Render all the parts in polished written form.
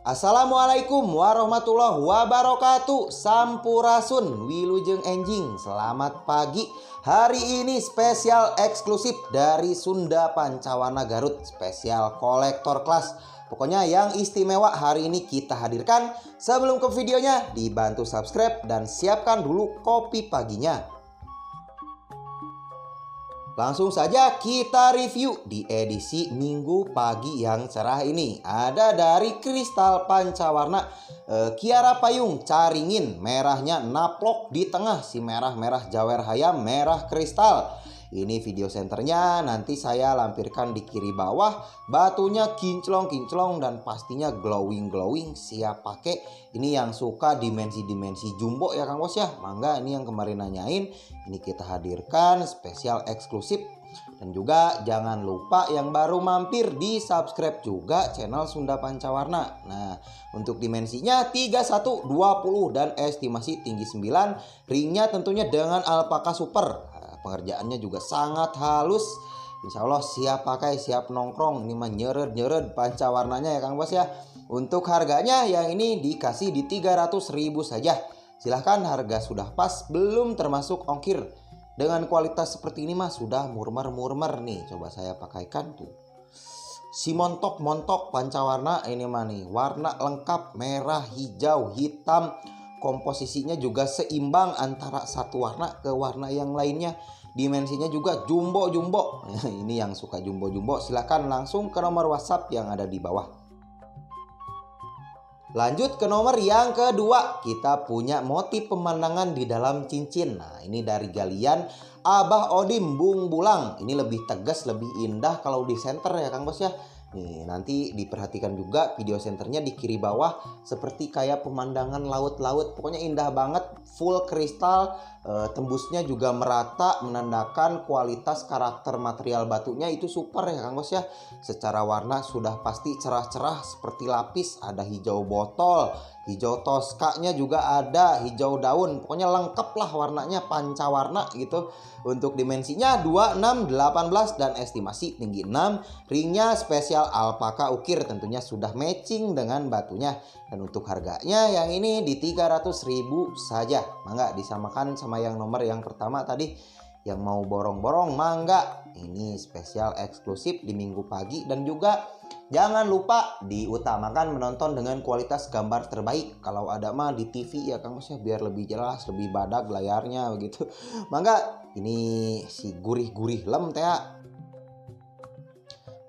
Assalamualaikum warahmatullahi wabarakatuh. Sampurasun, wilujeng enjing. Selamat pagi. Hari ini spesial eksklusif dari Sunda Pancawarna Garut. Spesial kolektor kelas. Pokoknya yang istimewa hari ini kita hadirkan. Sebelum ke videonya, dibantu subscribe dan siapkan dulu kopi paginya. Langsung saja kita review di edisi Minggu pagi yang cerah ini. Ada dari Kristal Pancawarna, Kiara Payung Caringin, merahnya naplok di tengah, si merah-merah Jawer Hayam merah kristal. Ini video senternya nanti saya lampirkan di kiri bawah. Batunya kinclong-kinclong dan pastinya glowing-glowing, siap pakai. Ini yang suka dimensi-dimensi jumbo ya Kang Bos ya. Mangga, ini yang kemarin nanyain. Ini kita hadirkan spesial eksklusif. Dan juga jangan lupa yang baru mampir di subscribe juga channel Sunda Pancawarna. Nah, untuk dimensinya 31, 20 dan estimasi tinggi 9. Ringnya tentunya dengan alpaka super. Pengerjaannya juga sangat halus. Insya Allah siap pakai, siap nongkrong. Ini mah nyeret-nyeret pancawarnanya ya Kang Bos ya. Untuk harganya yang ini dikasih di 300.000 saja. Silahkan, harga sudah pas, belum termasuk ongkir. Dengan kualitas seperti ini mah sudah murmer-murmer nih. Coba saya pakaikan tuh. Si montok-montok pancawarna ini mah nih. Warna lengkap, merah, hijau, hitam. Komposisinya juga seimbang antara satu warna ke warna yang lainnya. Dimensinya juga jumbo-jumbo. Ini yang suka jumbo-jumbo silahkan langsung ke nomor WhatsApp yang ada di bawah. Lanjut ke nomor yang kedua. Kita punya motif pemandangan di dalam cincin. Nah, ini dari galian Abah Odim Bung Bulang. Ini lebih tegas, lebih indah kalau di center ya Kang Bos ya. Nih, nanti diperhatikan juga video senternya di kiri bawah seperti kayak pemandangan laut-laut. Pokoknya indah banget, full kristal, tembusnya juga merata, menandakan kualitas karakter material batunya itu super ya Kang Bos ya. Secara warna sudah pasti cerah-cerah seperti lapis, ada hijau botol, hijau toskanya juga ada, hijau daun. Pokoknya lengkap lah warnanya, pancawarna gitu. Untuk dimensinya 26, 18 dan estimasi tinggi 6. Ringnya spesial alpaka ukir, tentunya sudah matching dengan batunya. Dan untuk harganya yang ini di 300.000 saja. Mangga disamakan sama yang nomor yang pertama tadi. Yang mau borong-borong mangga. Ini spesial eksklusif di Minggu pagi. Dan juga jangan lupa diutamakan menonton dengan kualitas gambar terbaik. Kalau ada mah di TV ya Kang Bos ya, biar lebih jelas, lebih badak layarnya begitu. Mangga, ini si gurih-gurih lem teh.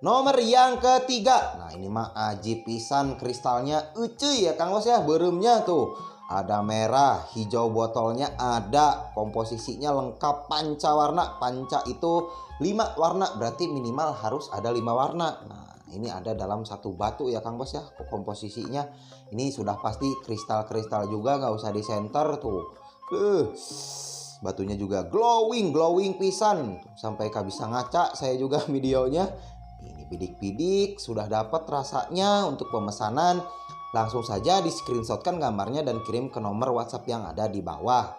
Nomor yang ketiga. Nah, ini mah aji pisan kristalnya ucuy ya Kang Bos ya, beremnya tuh. Ada merah, hijau botolnya ada, komposisinya lengkap pancawarna. Panca itu 5 warna, berarti minimal harus ada 5 warna. Nah, ini ada dalam satu batu ya Kang Bos ya. Komposisinya ini sudah pasti kristal-kristal juga, nggak usah di center tuh. Batunya juga glowing pisan. Sampai gak bisa ngaca saya juga videonya. Ini bidik-bidik sudah dapat rasanya. Untuk pemesanan langsung saja di screenshotkan gambarnya dan kirim ke nomor WhatsApp yang ada di bawah.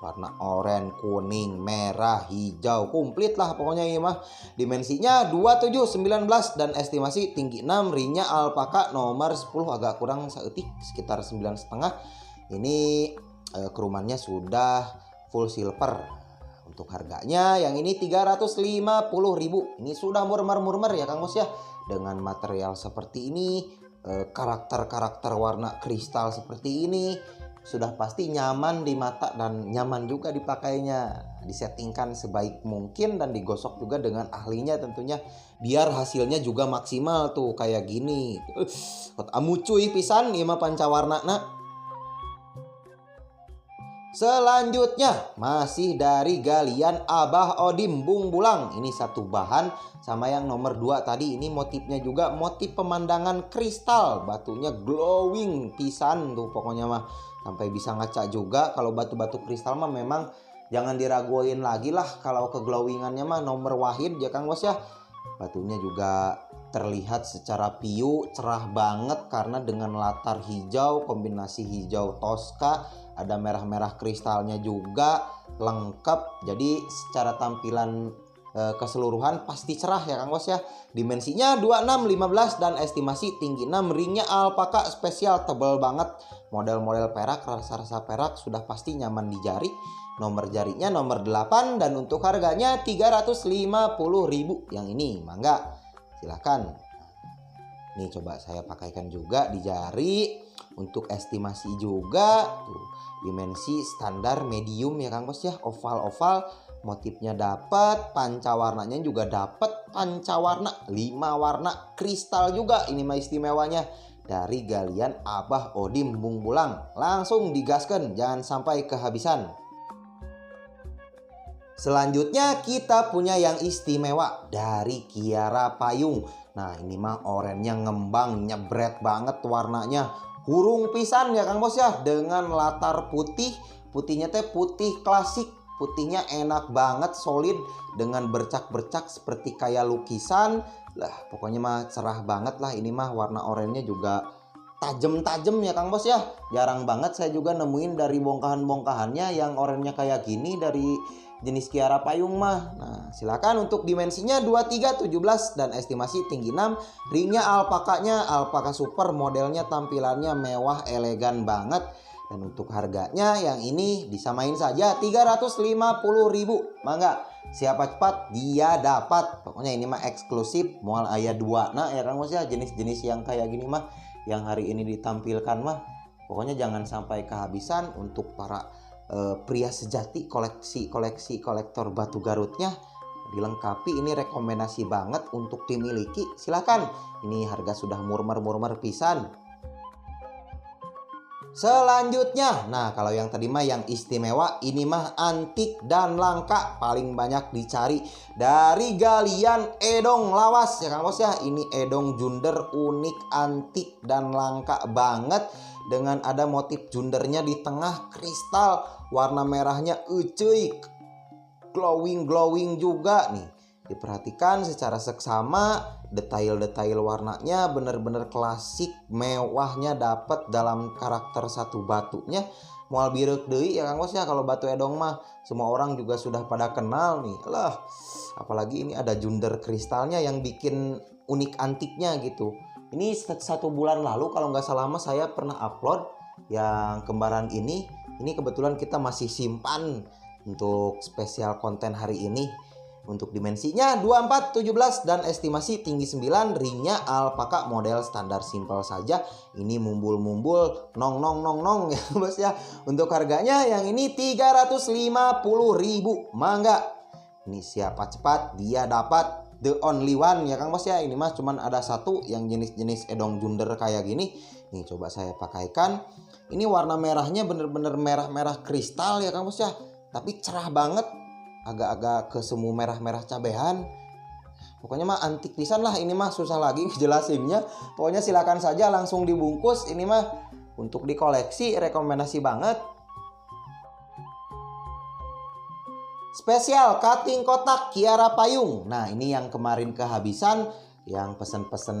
Warna oranye, kuning, merah, hijau, komplit lah pokoknya ini mah. Dimensinya 27, 19 dan estimasi tinggi 6. Ringnya alpaka nomor 10, agak kurang seetik, sekitar 9,5. Ini kerumannya sudah full silver. Untuk harganya yang ini 350.000. Ini sudah murmer-murmer ya Kang Bos ya. Dengan material seperti ini, karakter-karakter warna kristal seperti ini, sudah pasti nyaman di mata dan nyaman juga dipakainya. Disettingkan sebaik mungkin dan digosok juga dengan ahlinya tentunya, biar hasilnya juga maksimal tuh kayak gini. Amucuy pisan ieu mah pancawarna na. Selanjutnya masih dari galian Abah Odim Bung Bulang. Ini satu bahan sama yang nomor 2 tadi. Ini motifnya juga motif pemandangan kristal. Batunya glowing pisan tuh pokoknya mah. Sampai bisa ngaca juga. Kalau batu-batu kristal mah memang jangan diraguin lagi lah. Kalau keglowingannya mah nomor wahid ya Kang Bos ya. Batunya juga terlihat secara piu cerah banget karena dengan latar hijau, kombinasi hijau toska, ada merah-merah kristalnya juga lengkap. Jadi secara tampilan keseluruhan pasti cerah ya Kang Bos ya. Dimensinya 26, 15 dan estimasi tinggi 6. Ringnya alpaka spesial tebal banget. Model-model perak, rasa-rasa perak sudah pasti nyaman di jari. Nomor jarinya nomor 8 dan untuk harganya 350.000. Yang ini mangga. Silakan. Nih coba saya pakaikan juga di jari untuk estimasi juga. Tuh, dimensi standar medium ya Kang Bos ya. Oval-oval. Motifnya dapat, panca warnanya juga dapat, panca warna 5 warna kristal juga. Ini mah istimewanya dari galian Abah Odim Bung Bulang. Langsung digaskan, jangan sampai kehabisan. Selanjutnya kita punya yang istimewa dari Kiara Payung. Nah ini mah oranye ngembang, nyebret banget warnanya. Hurung pisan ya Kang Bos ya, dengan latar putih. Putihnya teh putih klasik. Putihnya enak banget, solid dengan bercak-bercak seperti kayak lukisan. Lah, pokoknya mah cerah banget lah. Ini mah warna oranye juga tajem-tajem ya Kang Bos ya. Jarang banget saya juga nemuin dari bongkahan-bongkahannya yang oranye kayak gini dari jenis Kiara Payung mah. Nah, silakan untuk dimensinya 23, 17 dan estimasi tinggi 6. Ringnya alpakanya alpaka super, modelnya tampilannya mewah, elegan banget. Dan untuk harganya yang ini disamain saja 350.000. Mangga, siapa cepat dia dapat. Pokoknya ini mah eksklusif, moal aya 2. Nah ya Kang Bos ya, jenis-jenis yang kayak gini mah yang hari ini ditampilkan mah pokoknya jangan sampai kehabisan. Untuk para pria sejati, kolektor batu garutnya dilengkapi. Ini rekomendasi banget untuk dimiliki. Silakan. Ini harga sudah murmer pisan. Selanjutnya, nah kalau yang tadi mah yang istimewa, ini mah antik dan langka, paling banyak dicari dari galian Edong lawas ya Kang Bos ya. Ini Edong Junder unik, antik dan langka banget dengan ada motif jundernya di tengah kristal, warna merahnya ucuy, glowing juga nih. Diperhatikan secara seksama, detail-detail warnanya bener-bener klasik, mewahnya dapat dalam karakter satu batunya. Moal birek deui ya Kang Bos ya, kalau batu Edong mah semua orang juga sudah pada kenal nih. Lah, apalagi ini ada junder kristalnya yang bikin unik antiknya gitu. Ini 1 bulan lalu kalau nggak salah mah saya pernah upload yang kembaran ini. Ini kebetulan kita masih simpan untuk spesial konten hari ini. Untuk dimensinya 24, 17 dan estimasi tinggi 9. Ringnya alpaka model standar simpel saja. Ini mumbul nong ya Bos ya. Untuk harganya yang ini 350.000. Mangga. Ini siapa cepat dia dapat, the only one ya Kang Bos ya. Ini mah cuman ada satu yang jenis-jenis Edong Junder kayak gini. Nih coba saya pakaikan. Ini warna merahnya bener-bener merah-merah kristal ya Kang Bos ya. Tapi cerah banget. Agak-agak ke semu merah-merah cabehan. Pokoknya mah antik pisan lah. Ini mah susah lagi ngejelasinnya. Pokoknya silakan saja langsung dibungkus. Ini mah untuk dikoleksi, rekomendasi banget. Spesial cutting kotak Kiara Payung. Nah ini yang kemarin kehabisan. Yang pesen-pesen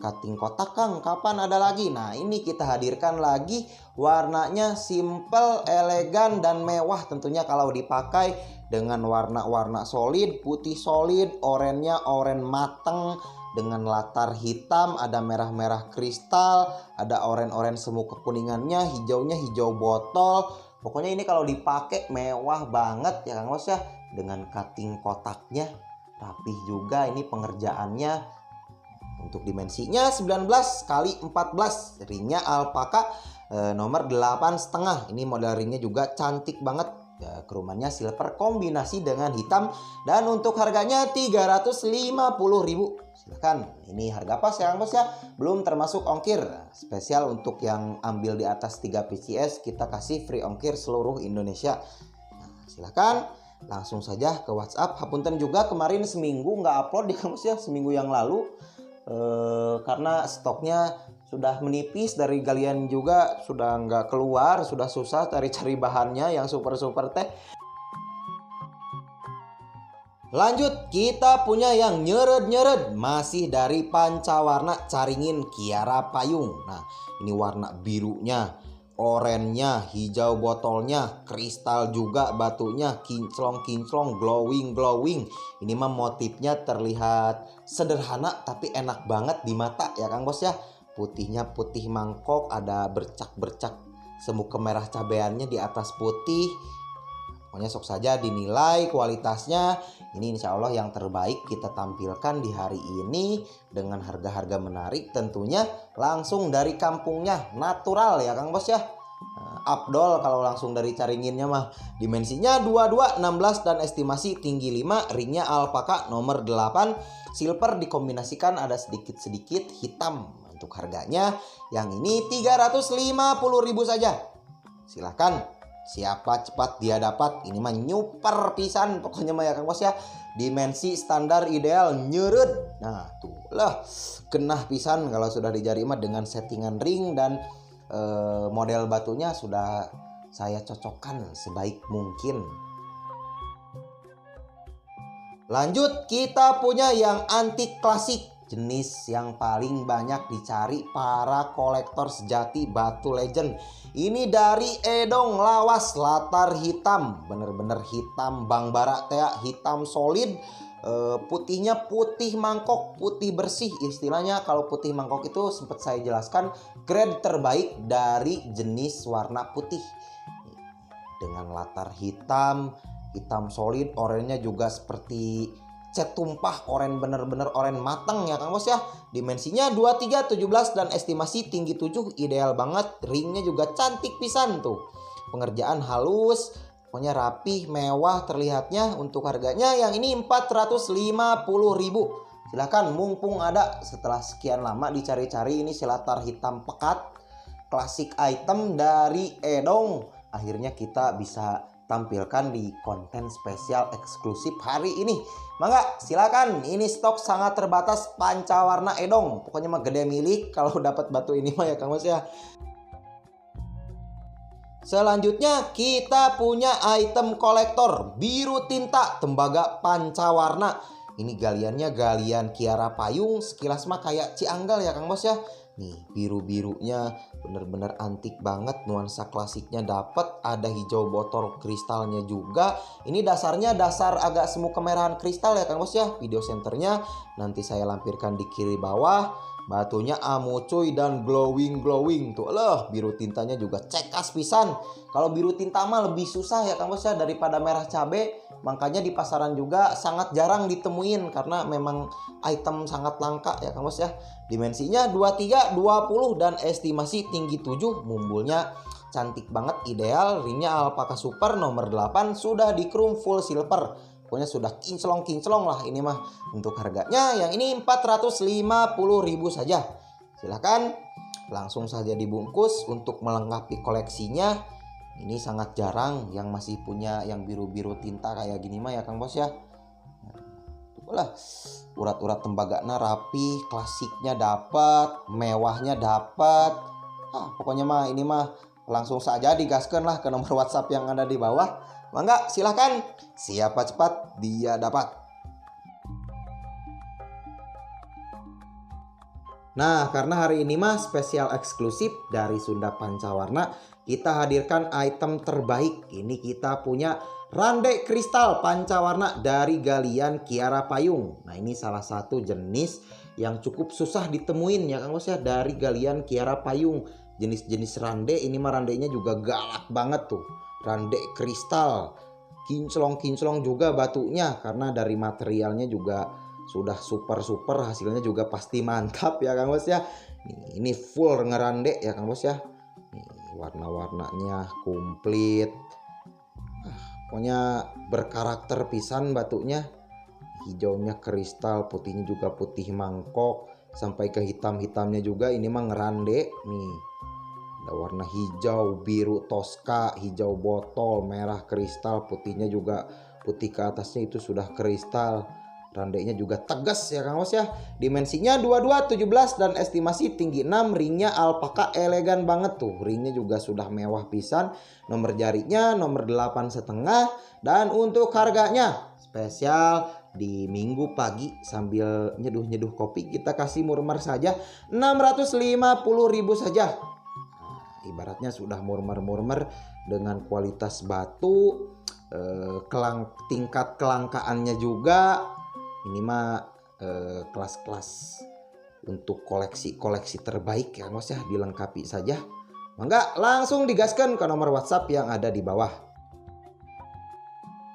cutting kotak Kang, kapan ada lagi? Nah ini kita hadirkan lagi. Warnanya simple, elegan dan mewah tentunya kalau dipakai dengan warna-warna solid, putih solid, oranye mateng dengan latar hitam, ada merah-merah kristal, ada oranye semu kekuningannya, hijaunya hijau botol. Pokoknya ini kalau dipakai mewah banget ya Kang Bos ya, dengan cutting kotaknya rapih juga. Ini pengerjaannya. Untuk dimensinya 19 kali 14, ringnya alpaka nomor 8,5. Ini model ringnya juga cantik banget. Kerumannya silver kombinasi dengan hitam. Dan untuk harganya 350.000. Silahkan. Ini harga pas ya Bos ya. Belum termasuk ongkir. Spesial untuk yang ambil di atas 3 PCS kita kasih free ongkir seluruh Indonesia. Nah, silahkan. Langsung saja ke WhatsApp. Hapunten juga kemarin seminggu nggak upload di Bos ya. Seminggu yang lalu. Karena stoknya sudah menipis, dari galian juga sudah nggak keluar, sudah susah cari bahannya yang super teh. Lanjut, kita punya yang nyeret masih dari pancawarna caringin Kiara Payung. Nah ini warna birunya Orennya, hijau botolnya, kristal juga batunya, kinclong-kinclong, glowing-glowing. Ini mah motifnya terlihat sederhana tapi enak banget di mata ya Kang Bos ya. Putihnya putih mangkok, ada bercak-bercak semu kemerah cabeannya di atas putih. Pokoknya sok saja dinilai kualitasnya. Ini insya Allah yang terbaik kita tampilkan di hari ini dengan harga-harga menarik tentunya langsung dari kampungnya, natural ya Kang Bos ya. Abdol kalau langsung dari Caringinnya mah. Dimensinya 22, 16 dan estimasi tinggi 5, ringnya alpaka nomor 8. Silver dikombinasikan ada sedikit-sedikit hitam. Untuk harganya yang ini 350.000 saja. Silahkan, siapa cepat dia dapat. Ini mah nyuper pisan pokoknya mah ya Kang Bos ya. Dimensi standar ideal nyerut. Nah tuh lah, kenah pisan kalau sudah di jari mah dengan settingan ring dan model batunya sudah saya cocokkan sebaik mungkin. Lanjut, kita punya yang antik klasik, jenis yang paling banyak dicari para kolektor sejati batu legend. Ini dari Edong Lawas, latar hitam, bener-bener hitam Bang Bara teh, hitam solid. Putihnya putih mangkok, putih bersih istilahnya. Kalau putih mangkok itu sempat saya jelaskan grade terbaik dari jenis warna putih dengan latar hitam, hitam solid. Orennya juga seperti cat tumpah, oren bener-bener oren matang ya Kang Bos ya. Dimensinya 23, 17 dan estimasi tinggi 7, ideal banget. Ringnya juga cantik pisan tuh, pengerjaan halus, pokoknya rapih, mewah terlihatnya. Untuk harganya yang ini 450.000. Silahkan, mumpung ada setelah sekian lama dicari-cari. Ini si latar hitam pekat, klasik item dari Edong. Akhirnya kita bisa tampilkan di konten spesial eksklusif hari ini. Mangga silakan, ini stok sangat terbatas pancawarna Edong. Pokoknya mah gede milik kalau dapat batu ini mah ya Kang Bos ya. Selanjutnya kita punya item kolektor biru tinta tembaga pancawarna. Ini galiannya galian Kiara Payung, sekilas mah kayak Cianggal ya Kang Bos ya. Nih biru-birunya bener-bener antik banget, nuansa klasiknya dapat, ada hijau botol kristalnya juga. Ini dasarnya dasar agak semu kemerahan kristal ya Kang Bos ya. Video senternya nanti saya lampirkan di kiri bawah. Batunya amocoy dan glowing tuh loh, biru tintanya juga cekas pisan. Kalau biru tinta mah lebih susah ya Kang Bos ya daripada merah cabe. Makanya di pasaran juga sangat jarang ditemuin karena memang item sangat langka ya Kang Bos ya. Dimensinya 23, 20 dan estimasi tinggi 7, mumbulnya cantik banget, ideal. Ringnya alpaka super nomor 8, sudah di chrome full silver. Pokoknya sudah kinclong-kinclong lah ini mah. Untuk harganya yang ini 450.000 saja. Silahkan langsung saja dibungkus untuk melengkapi koleksinya. Ini sangat jarang yang masih punya yang biru-biru tinta kayak gini mah ya Kang Bos ya. Lah, urat-urat tembagana rapi, klasiknya dapat, mewahnya dapat. Pokoknya mah ini mah langsung saja digaskan lah ke nomor WhatsApp yang ada di bawah. Mangga silahkan, siapa cepat dia dapat. Nah, karena hari ini mah spesial eksklusif dari Sunda Pancawarna, kita hadirkan item terbaik. Ini kita punya rande kristal pancawarna dari galian Kiara Payung. Nah, ini salah satu jenis yang cukup susah ditemuin ya Kang Bos ya, dari galian Kiara Payung. Jenis-jenis rande ini mah randenya juga galak banget tuh. Rande kristal, kinclong-kinclong juga batunya karena dari materialnya juga sudah super hasilnya juga pasti mantap ya Kang Bos ya. Ini full ngerande ya Kang Bos ya. Warna-warnanya komplit. Pokoknya berkarakter pisan batunya. Hijaunya kristal, putihnya juga putih mangkok, sampai ke hitam-hitamnya juga ini mah ngerande nih. Ada warna hijau, biru toska, hijau botol, merah kristal, putihnya juga putih ke atasnya itu sudah kristal. Randenya juga tegas ya Kang Bos ya. Dimensinya 22, 17 dan estimasi tinggi 6. Ringnya alpaka elegan banget tuh. Ringnya juga sudah mewah pisan. Nomor jarinya nomor 8,5. Dan untuk harganya spesial di minggu pagi sambil nyeduh-nyeduh kopi kita kasih murmer saja 650.000 saja. ibaratnya sudah murmer-murmer dengan kualitas batu, tingkat kelangkaannya juga. Ini mah kelas-kelas untuk koleksi terbaik ya Bos ya, dilengkapi saja. Mangga langsung digaskan ke nomor WhatsApp yang ada di bawah.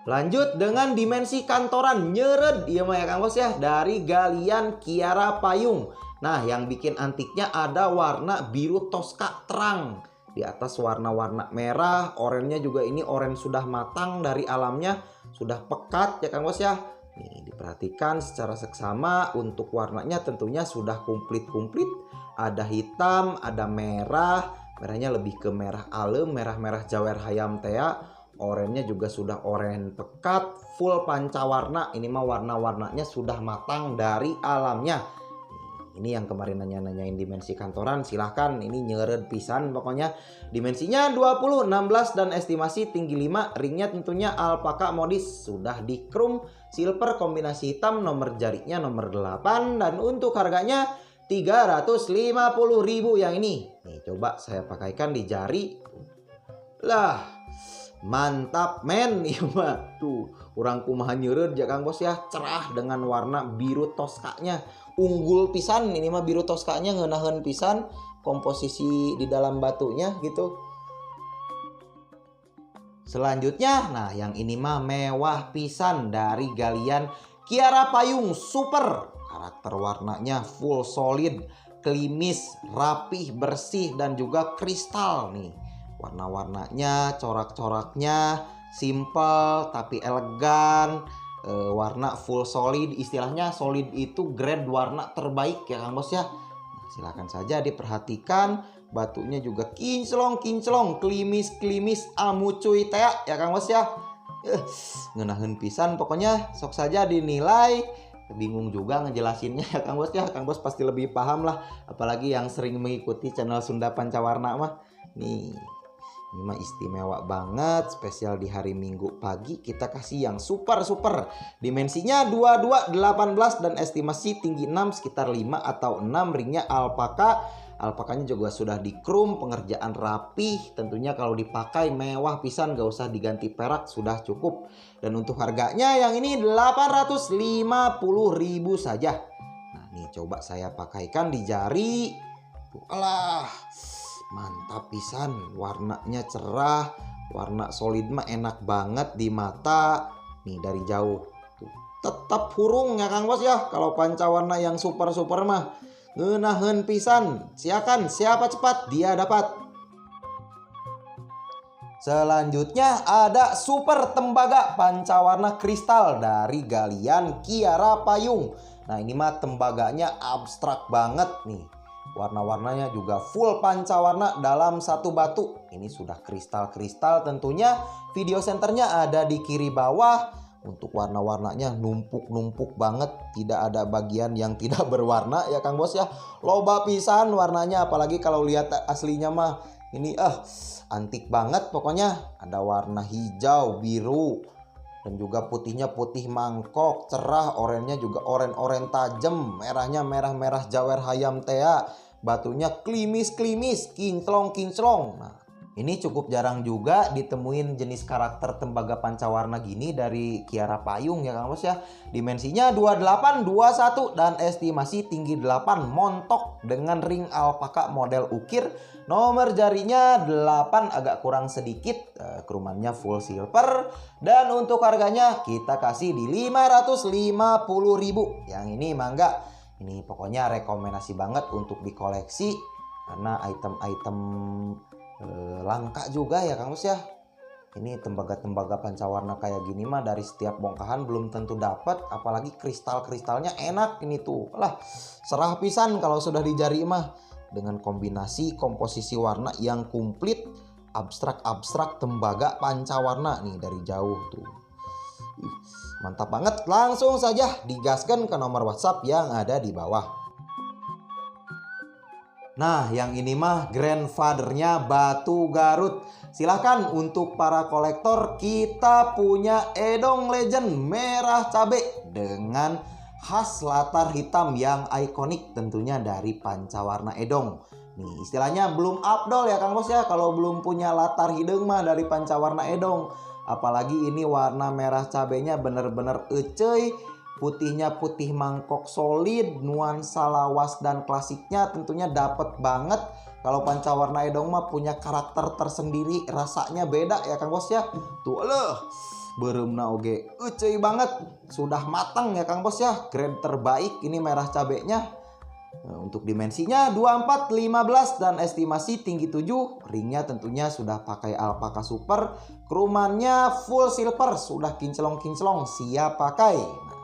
Lanjut dengan dimensi kantoran nyeret iya mah ya Kang Bos ya, dari galian Kiara Payung. Nah, yang bikin antiknya ada warna biru toska terang. Di atas warna-warna merah, oranye juga ini oranye sudah matang dari alamnya, sudah pekat ya Kang Bos ya. Nih, diperhatikan secara seksama untuk warnanya tentunya sudah komplit-komplit. Ada hitam, ada merah, merahnya lebih ke merah alem, merah-merah jawer hayam tea. Oranye juga sudah oranye pekat, full pancawarna. Ini mah warna-warnanya sudah matang dari alamnya. Ini yang kemarin nanyain dimensi kantoran, silahkan ini nyeret pisan pokoknya. Dimensinya 20, 16 dan estimasi tinggi 5. Ringnya tentunya alpaka modis, sudah di chrome silver kombinasi hitam, nomor jarinya nomor 8 dan untuk harganya 350.000 yang ini. Nih coba saya pakaikan di jari. Lah, mantap men. Iya mah tuh urang kumaha nyeureud ya Kang Bos ya, cerah dengan warna biru toskanya, unggul pisan. Ini mah biru toskanya ngeunaheun pisan komposisi di dalam batunya gitu. Selanjutnya, nah yang ini mah mewah pisan dari galian Kiara Payung Super. Karakter warnanya full solid, klimis, rapih, bersih dan juga kristal nih. Warna-warnanya, corak-coraknya simple tapi elegan, warna full solid. Istilahnya solid itu grade warna terbaik ya Kang Bos ya. Nah, silakan saja diperhatikan, batunya juga kinclong, klimis, amucuy teh ya Kang Bos ya. Ngeunaheun pisan pokoknya, sok saja dinilai. Bingung juga ngejelasinnya ya Kang Bos ya. Kang Bos pasti lebih paham lah, apalagi yang sering mengikuti channel Sunda Pancawarna mah. Nih, ini mah istimewa banget, spesial di hari Minggu pagi kita kasih yang super. Dimensinya 22, 18 dan estimasi tinggi 6 sekitar 5 atau 6. Ringnya alpaka. Alpakanya juga sudah di chrome, pengerjaan rapih. Tentunya kalau dipakai mewah pisan, gak usah diganti perak, sudah cukup. Dan untuk harganya yang ini 850.000 saja. Nah, nih coba saya pakaikan di jari. Alah, mantap pisan, warnanya cerah, warna solid mah enak banget di mata. Nih dari jauh tuh, tetap hurung ya Kang Bos ya. Kalau pancawarna yang super mah ngeunaheun pisan. Siakan, siapa cepat dia dapat. Selanjutnya ada super tembaga pancawarna kristal dari galian Kiara Payung. Nah, ini mah tembaganya abstrak banget nih. Warna-warnanya juga full pancawarna dalam satu batu. Ini sudah kristal-kristal tentunya. Video senternya ada di kiri bawah. Untuk warna-warnanya numpuk banget. Tidak ada bagian yang tidak berwarna ya Kang Bos ya. Loba pisan warnanya, apalagi kalau lihat aslinya mah ini antik banget pokoknya. Ada warna hijau, biru, dan juga putihnya putih mangkok, cerah, oranye juga oren tajam, merahnya merah jawer hayam tea, batunya klimis, kinclong. Nah, ini cukup jarang juga ditemuin jenis karakter tembaga pancawarna gini dari Kiara Payung ya Kang Bos ya. Dimensinya 28, 21 dan estimasi tinggi 8, montok dengan ring alpaka model ukir. Nomor jarinya 8, agak kurang sedikit, kerumannya full silver. Dan untuk harganya kita kasih di 550.000. Yang ini mangga, ini pokoknya rekomendasi banget untuk dikoleksi, karena item-item langka juga ya Kang Bos ya. Ini tembaga-tembaga pancawarna kayak gini mah dari setiap bongkahan belum tentu dapat, apalagi kristalnya enak ini tuh. Lah, serah pisan kalau sudah di jari mah, dengan kombinasi komposisi warna yang komplit, abstrak tembaga pancawarna nih dari jauh tuh. Mantap banget, langsung saja digaskan ke nomor WhatsApp yang ada di bawah. Nah, yang ini mah grandfathernya batu Garut. Silahkan untuk para kolektor, kita punya Edong Legend merah cabe dengan khas latar hitam yang ikonik tentunya dari pancawarna Edong. Nih istilahnya belum afdol ya Kang Bos ya, kalau belum punya latar hideung mah dari pancawarna edong. Apalagi ini warna merah cabenya bener-bener ecey. Putihnya putih mangkok solid, nuansa lawas dan klasiknya tentunya dapet banget. Kalau pancawarna edong mah punya karakter tersendiri, rasanya beda ya Kang Bos ya. Tuh leh, bereumna oge ecey banget. Sudah matang ya Kang Bos ya, grade terbaik ini merah cabenya. Nah, untuk dimensinya 24, 15 dan estimasi tinggi 7. Ringnya tentunya sudah pakai alpaka super. Kerumannya full silver, sudah kinclong-kinclong, siap pakai. Nah,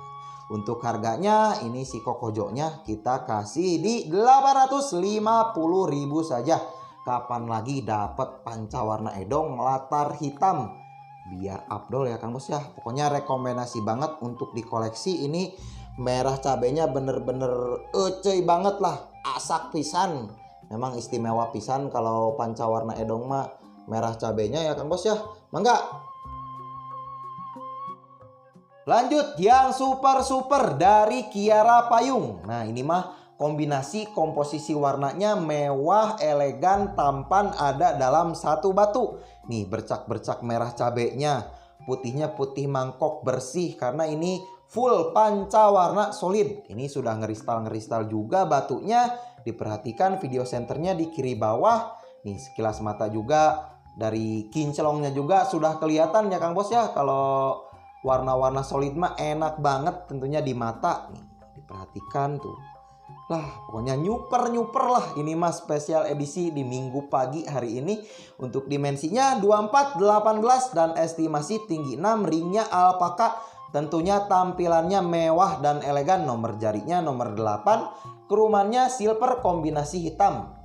untuk harganya ini si kokojoknya kita kasih di 850.000 saja. Kapan lagi dapat pancawarna edong latar hitam? Biar afdol ya Kang Bos ya. Pokoknya rekomendasi banget untuk dikoleksi ini. Merah cabenya bener-bener ecey banget lah. Asak pisan. Memang istimewa pisan kalau pancawarna edong mah merah cabenya ya Kang Bos ya. Mangga. Lanjut yang super dari Kiara Payung. Nah ini mah kombinasi komposisi warnanya mewah, elegan, tampan ada dalam satu batu. Nih bercak-bercak merah cabenya. Putihnya putih mangkok bersih karena ini full pancawarna solid. Ini sudah ngeristal juga batunya. Diperhatikan video senternya di kiri bawah. Nih sekilas mata juga dari kinclongnya juga sudah kelihatan ya Kang Bos ya. Kalau warna-warna solid mah enak banget tentunya di mata. Nih diperhatikan tuh. Lah pokoknya nyuper lah. Ini mah spesial edisi di minggu pagi hari ini. Untuk dimensinya 24, 18 dan estimasi tinggi 6. Ringnya alpaka. Tentunya tampilannya mewah dan elegan. Nomor jarinya nomor 8. Kerumannya silver kombinasi hitam.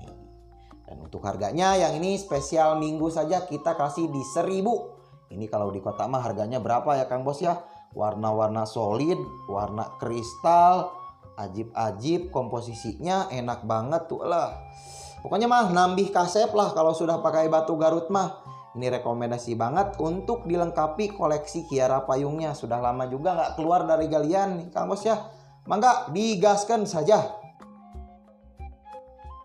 Dan untuk harganya yang ini spesial minggu saja kita kasih di 1.000. Ini kalau di kota mah harganya berapa ya Kang Bos ya? Warna-warna solid, warna kristal, ajib-ajib, komposisinya enak banget tuh lah. Pokoknya mah nambih kasep lah kalau sudah pakai batu Garut mah. Ini rekomendasi banget untuk dilengkapi koleksi Kiara Payungnya. Sudah lama juga nggak keluar dari galian nih Kang Bos ya. Mangga digaskan saja.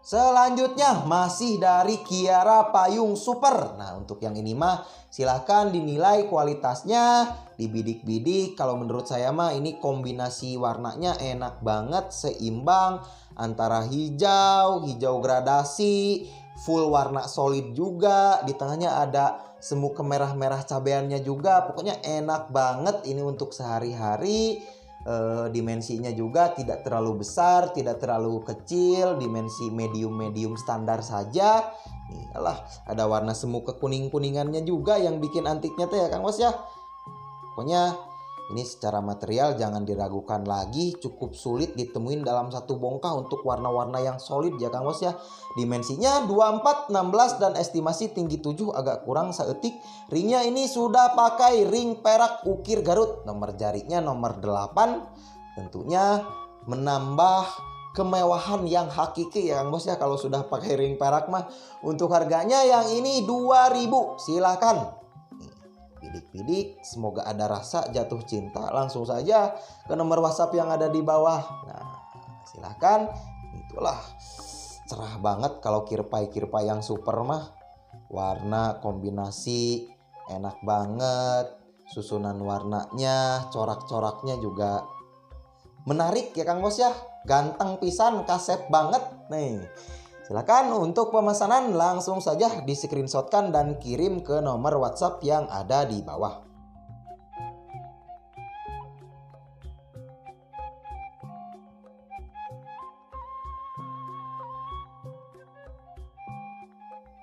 Selanjutnya masih dari Kiara Payung Super. Nah untuk yang ini mah silahkan dinilai kualitasnya, dibidik-bidik. Kalau menurut saya mah ini kombinasi warnanya enak banget, seimbang antara hijau gradasi, full warna solid juga. Di tengahnya ada semu kemerah-merah cabeannya juga. Pokoknya enak banget ini untuk sehari-hari. Dimensinya juga tidak terlalu besar, tidak terlalu kecil, dimensi medium standar saja. Nih, alah, ada warna semu kekuning-kuningannya juga yang bikin antiknya tuh ya Kang Bos ya. Pokoknya ini secara material jangan diragukan lagi, cukup sulit ditemuin dalam satu bongkah untuk warna-warna yang solid ya Kang Bos ya. Dimensinya 24, 16 dan estimasi tinggi 7 agak kurang seetik. Ringnya ini sudah pakai ring perak ukir Garut. Nomor jarinya nomor 8. Tentunya menambah kemewahan yang hakiki ya Kang Bos ya kalau sudah pakai ring perak mah. Untuk harganya yang ini 2.000. Silakan. Bidik-bidik, semoga ada rasa jatuh cinta. Langsung saja ke nomor WhatsApp yang ada di bawah. Nah, silahkan. Itulah cerah banget kalau kirpai-kirpai yang super mah. Warna kombinasi enak banget. Susunan warnanya, corak-coraknya juga menarik ya Kang Bos ya. Ganteng pisan, kasep banget. Nih. Silakan untuk pemesanan langsung saja di screenshotkan dan kirim ke nomor WhatsApp yang ada di bawah.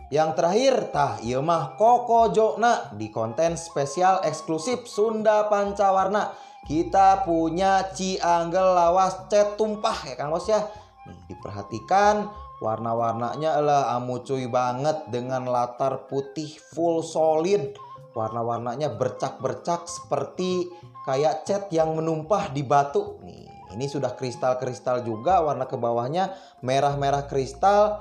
Yang terakhir, tah ieu mah kokojokna di konten spesial eksklusif Sunda Pancawarna. Kita punya Cianggel lawas cet tumpah ya Kang Bos ya. Nih diperhatikan warna-warnanya adalah amucuy banget dengan latar putih full solid. Warna-warnanya bercak-bercak seperti kayak cat yang menumpah di batu. Nih, ini sudah kristal-kristal juga, warna ke bawahnya merah-merah kristal.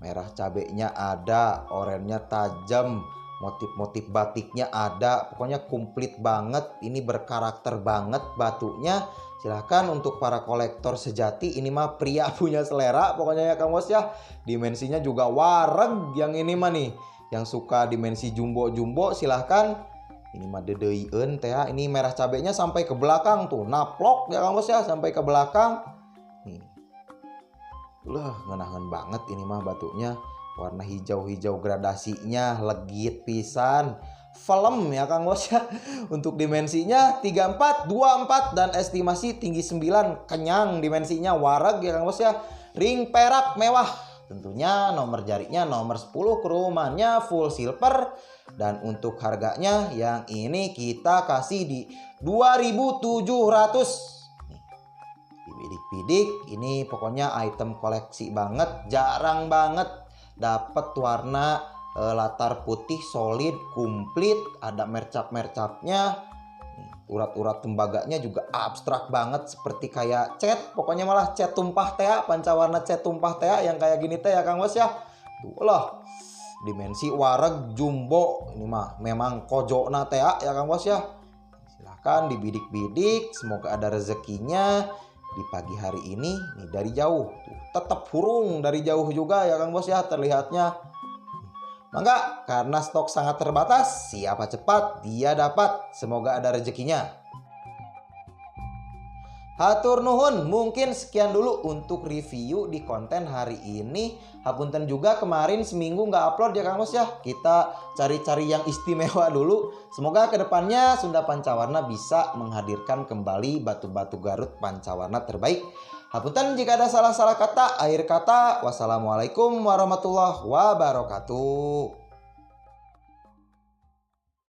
Merah cabenya ada, oranye tajam, motif-motif batiknya ada, pokoknya komplit banget. Ini berkarakter banget batunya. Silahkan untuk para kolektor sejati, ini mah pria punya selera pokoknya ya Kang Bos ya. Dimensinya juga wareg yang ini mah nih. Yang suka dimensi jumbo-jumbo silahkan. Ini mah dedeien teh, ini merah cabenya sampai ke belakang tuh, naplok ya Kang Bos ya, sampai ke belakang. Nih. Ngenahan banget ini mah batunya. Warna hijau-hijau gradasinya legit pisan. Film ya Kang Bos ya. Untuk dimensinya 34, 24 dan estimasi tinggi 9. Kenyang dimensinya, wareg ya Kang Bos ya. Ring perak mewah. Tentunya nomor jarinya nomor 10, kerumannya full silver. Dan untuk harganya yang ini kita kasih di 2.700. Bidik-bidik ini pokoknya item koleksi banget, jarang banget dapat warna latar putih solid komplit, ada mercap-mercapnya. Urat-urat tembaganya juga abstrak banget seperti kayak cat, pokoknya malah cat tumpah teh, pancawarna cat tumpah teh yang kayak gini teh ya Kang Bos ya. Tuh lah, dimensi wareg jumbo ini mah memang kojona teh ya Kang Bos ya. Silahkan dibidik-bidik, semoga ada rezekinya di pagi hari ini nih dari jauh. Tuh, tetap hurung dari jauh juga ya Kang Bos ya terlihatnya. Mangga, karena stok sangat terbatas, siapa cepat dia dapat. Semoga ada rezekinya. Hatur nuhun, mungkin sekian dulu untuk review di konten hari ini. Hapunten juga kemarin seminggu nggak upload ya Kang Bos ya. Kita cari-cari yang istimewa dulu. Semoga kedepannya Sunda Pancawarna bisa menghadirkan kembali batu-batu Garut Pancawarna terbaik. Hapunten jika ada salah-salah kata, akhir kata. Wassalamualaikum warahmatullahi wabarakatuh.